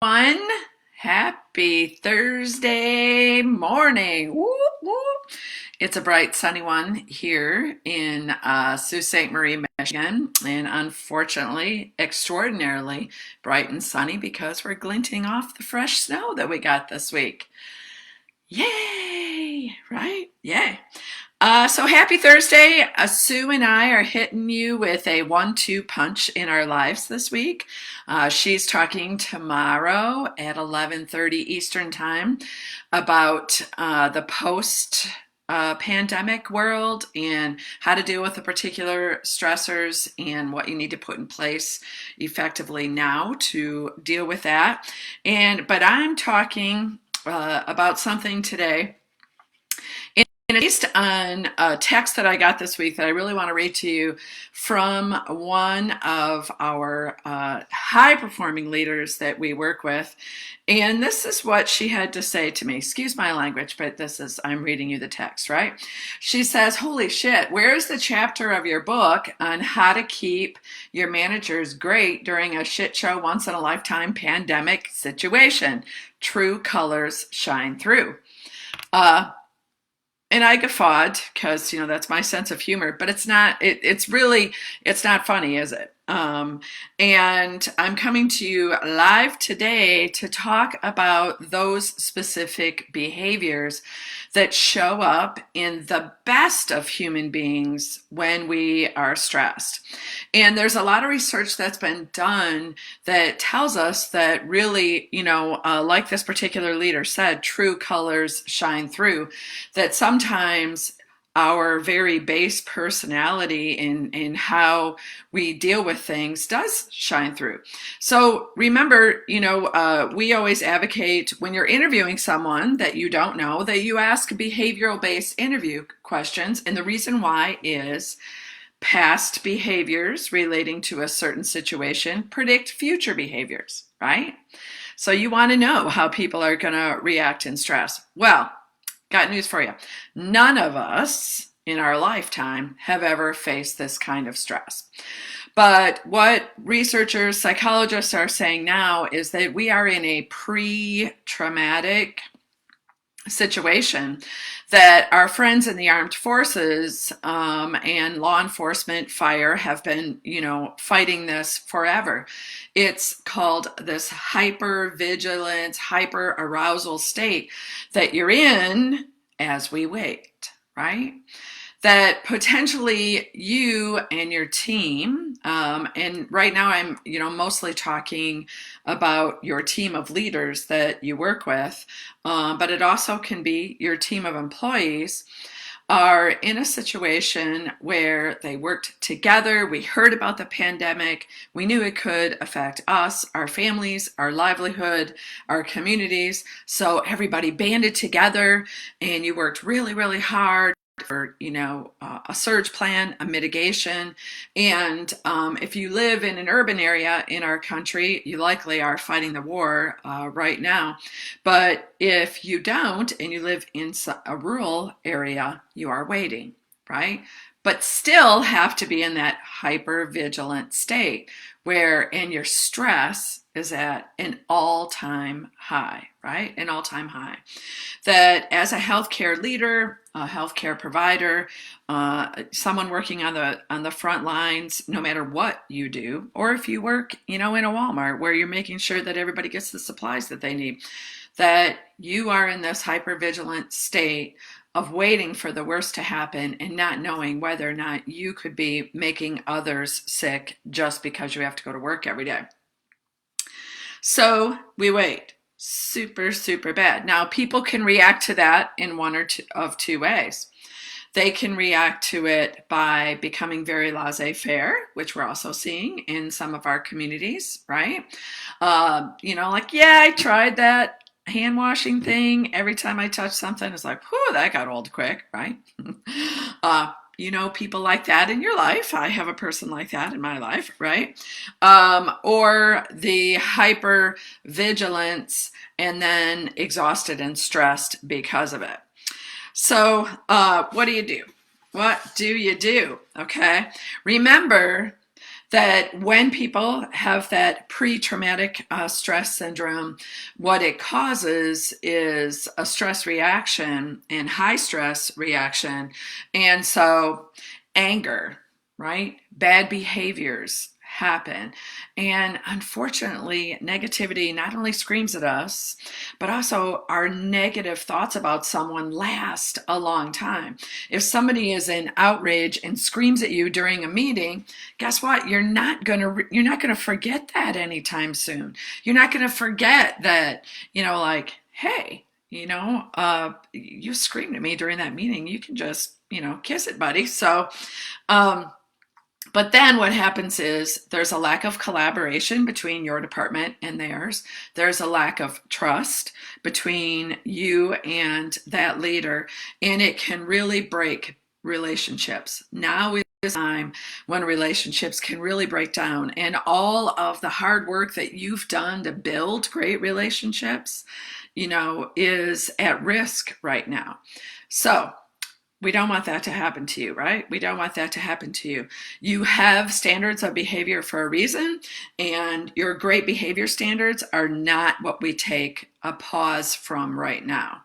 One happy Thursday morning. Whoop, whoop. It's a bright sunny one here in Sault Ste. Marie, Michigan, and unfortunately, extraordinarily bright and sunny because we're glinting off the fresh snow that we got this week. Yay! Right? Yay. So happy Thursday. Sue and I are hitting you with a 1-2 punch in our lives this week. She's talking tomorrow at 11:30 Eastern Time about the post pandemic world and how to deal with the particular stressors and what you need to put in place effectively now to deal with that. But I'm talking about something today based on a text that I got this week that I really want to read to you from one of our high performing leaders that we work with. And this is what she had to say to me. Excuse my language, but I'm reading you the text, right? She says, "Holy shit, where is the chapter of your book on how to keep your managers great during a shit show once in a lifetime pandemic situation? True colors shine through." And I guffawed because, that's my sense of humor, but it's not, it's not funny, is it? And I'm coming to you live today to talk about those specific behaviors that show up in the best of human beings when we are stressed. And there's a lot of research that's been done that tells us that really, like this particular leader said, true colors shine through, that sometimes our very base personality in how we deal with things does shine through. So remember, we always advocate when you're interviewing someone that you don't know that you ask behavioral based interview questions. And the reason why is past behaviors relating to a certain situation predict future behaviors, right? So you want to know how people are going to react in stress. Well, got news for you. None of us in our lifetime have ever faced this kind of stress. But what researchers, psychologists are saying now is that we are in a pre-traumatic situation, that our friends in the armed forces and law enforcement, fire, have been, fighting this forever. It's called this hyper-vigilance, hyper-arousal state that you're in as we wait, right? That potentially you and your team, and right now I'm, mostly talking about your team of leaders that you work with, but it also can be your team of employees, are in a situation where they worked together. We heard about the pandemic. We knew it could affect us, our families, our livelihood, our communities. So everybody banded together and you worked really, really hard for, a surge plan, a mitigation. And if you live in an urban area in our country, you likely are fighting the war right now. But if you don't and you live in a rural area, you are waiting, right? But still have to be in that hyper vigilant state and your stress is at an all-time high, right? An all-time high. That as a healthcare leader, a healthcare provider, someone working on the front lines, no matter what you do, or if you work, in a Walmart where you're making sure that everybody gets the supplies that they need, that you are in this hypervigilant state of waiting for the worst to happen and not knowing whether or not you could be making others sick just because you have to go to work every day. So we wait. Super, super bad. Now, people can react to that in one or two ways. They can react to it by becoming very laissez-faire, which we're also seeing in some of our communities, right? I tried that hand washing thing. Every time I touch something, it's like, whew, that got old quick, right? People like that in your life. I have a person like that in my life, right? Or the hyper vigilance and then exhausted and stressed because of it. So what do you do? What do you do? Okay. Remember that when people have that pre-traumatic stress syndrome, what it causes is a stress reaction and high stress reaction. And so anger, right? Bad behaviors happen. And unfortunately, negativity not only screams at us, but also our negative thoughts about someone last a long time. If somebody is in outrage and screams at you during a meeting, guess what? You're not going to forget that anytime soon. You're not going to forget that, like, hey, you screamed at me during that meeting. You can just, kiss it, buddy. So, but then what happens is there's a lack of collaboration between your department and theirs. There's a lack of trust between you and that leader, and it can really break relationships. Now is time when relationships can really break down, and all of the hard work that you've done to build great relationships, is at risk right now. So we don't want that to happen to you, right? We don't want that to happen to you. You have standards of behavior for a reason, and your great behavior standards are not what we take a pause from right now.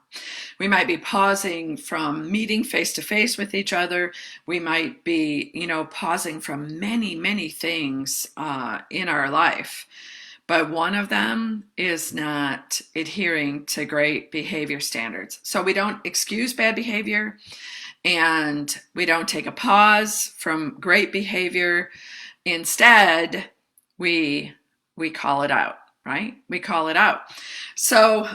We might be pausing from meeting face to face with each other. We might be, pausing from many, many things in our life. But one of them is not adhering to great behavior standards. So we don't excuse bad behavior, and we don't take a pause from great behavior. Instead, we call it out, right? We call it out. So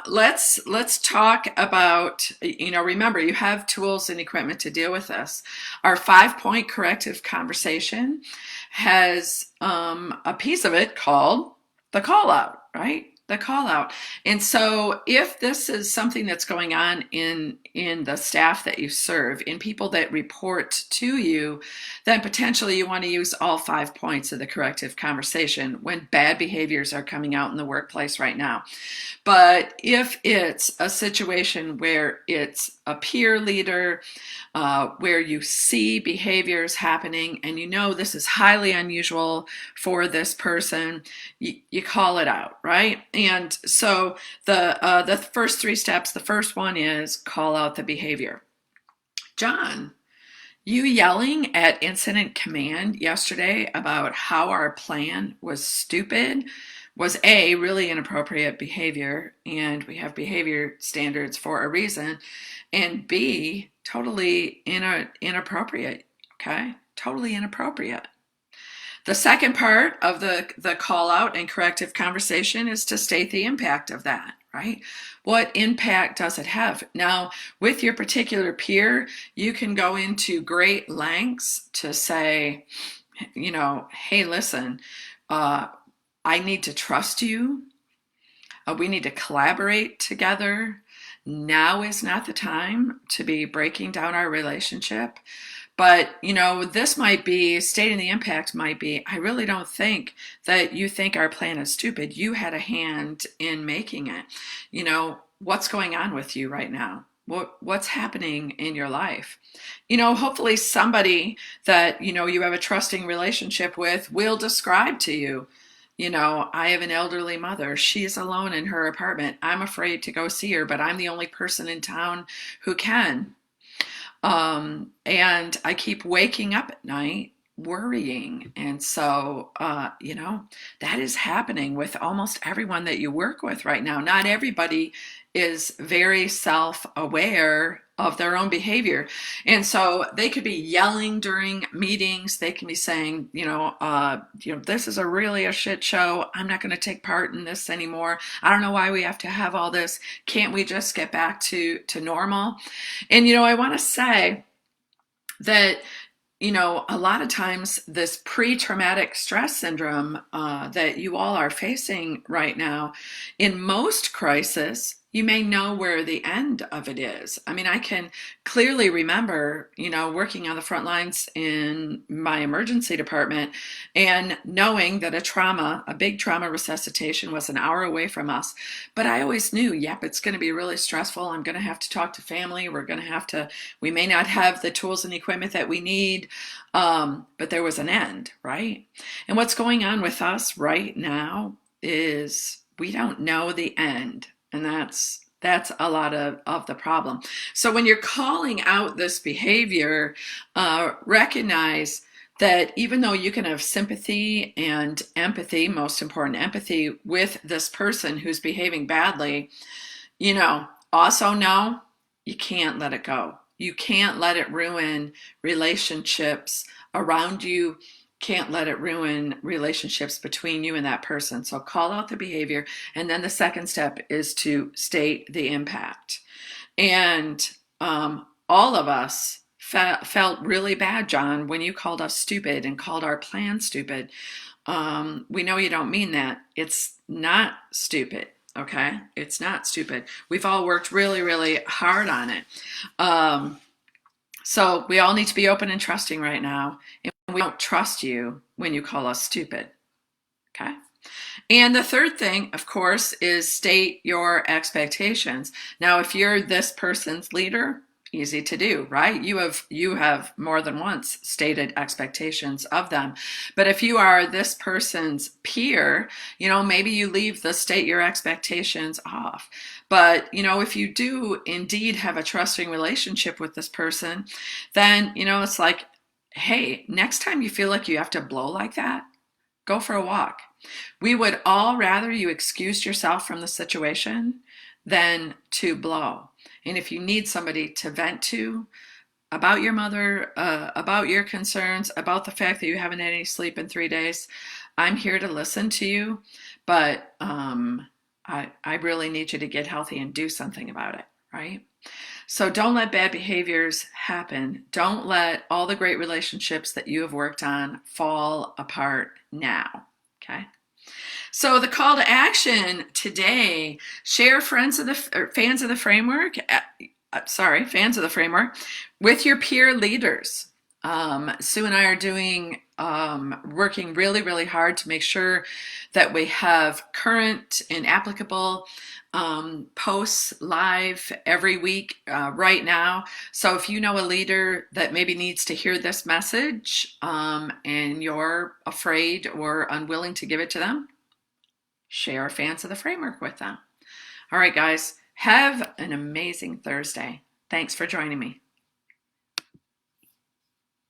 let's talk about, remember, you have tools and equipment to deal with this. Our 5-point corrective conversation has a piece of it called the call out, right? The call out. And so if this is something that's going on in the staff that you serve, in people that report to you, then potentially you want to use all 5 points of the corrective conversation when bad behaviors are coming out in the workplace right now. But if it's a situation where it's a peer leader, where you see behaviors happening and this is highly unusual for this person, you call it out, right? And so the first 3 steps, the first one is call out the behavior. John, you yelling at incident command yesterday about how our plan was stupid was A, really inappropriate behavior, and we have behavior standards for a reason, and B, totally inappropriate, okay? Totally inappropriate. The second part of the call out and corrective conversation is to state the impact of that, right? What impact does it have? Now, with your particular peer, you can go into great lengths to say, hey, listen, I need to trust you. We need to collaborate together. Now is not the time to be breaking down our relationship. But, this might be, stating the impact might be, I really don't think that you think our plan is stupid. You had a hand in making it. What's going on with you right now? What's happening in your life? Hopefully somebody that, you have a trusting relationship with will describe to you, I have an elderly mother. She's alone in her apartment. I'm afraid to go see her, but I'm the only person in town who can. And I keep waking up at night worrying. And so, that is happening with almost everyone that you work with right now. Not everybody is very self-aware of their own behavior. And so they could be yelling during meetings. They can be saying, this is really a shit show. I'm not going to take part in this anymore. I don't know why we have to have all this. Can't we just get back to normal? And, I want to say that, a lot of times this pre-traumatic stress syndrome that you all are facing right now, in most crises, you may know where the end of it is. I mean, I can clearly remember, working on the front lines in my emergency department and knowing that a big trauma resuscitation was an hour away from us. But I always knew, yep, it's going to be really stressful. I'm going to have to talk to family. We may not have the tools and equipment that we need. But there was an end, right? And what's going on with us right now is we don't know the end. And that's a lot of the problem. So when you're calling out this behavior, recognize that even though you can have sympathy and empathy, most important, empathy with this person who's behaving badly, also know you can't let it go. You can't let it ruin relationships around you, can't let it ruin relationships between you and that person. So call out the behavior. And then the second step is to state the impact. And all of us felt really bad, John, when you called us stupid and called our plan stupid. We know you don't mean that. It's not stupid. Okay? It's not stupid. We've all worked really, really hard on it. So we all need to be open and trusting right now. And we don't trust you when you call us stupid. Okay? And the third thing, of course, is state your expectations. Now, if you're this person's leader, easy to do, right? You have more than once stated expectations of them. But if you are this person's peer, maybe you leave the state your expectations off. But, if you do indeed have a trusting relationship with this person, then, it's like, hey, next time you feel like you have to blow like that, go for a walk. We would all rather you excused yourself from the situation than to blow. And if you need somebody to vent to about your mother, about your concerns, about the fact that you haven't had any sleep in 3 days, I'm here to listen to you. But I really need you to get healthy and do something about it, right? So don't let bad behaviors happen. Don't let all the great relationships that you have worked on fall apart now, okay? So the call to action today, share fans of the framework with your peer leaders. Sue and I are working really, really hard to make sure that we have current and applicable posts live every week right now. So if you know a leader that maybe needs to hear this message and you're afraid or unwilling to give it to them, share fans of the framework with them. All right, guys, have an amazing Thursday. Thanks for joining me.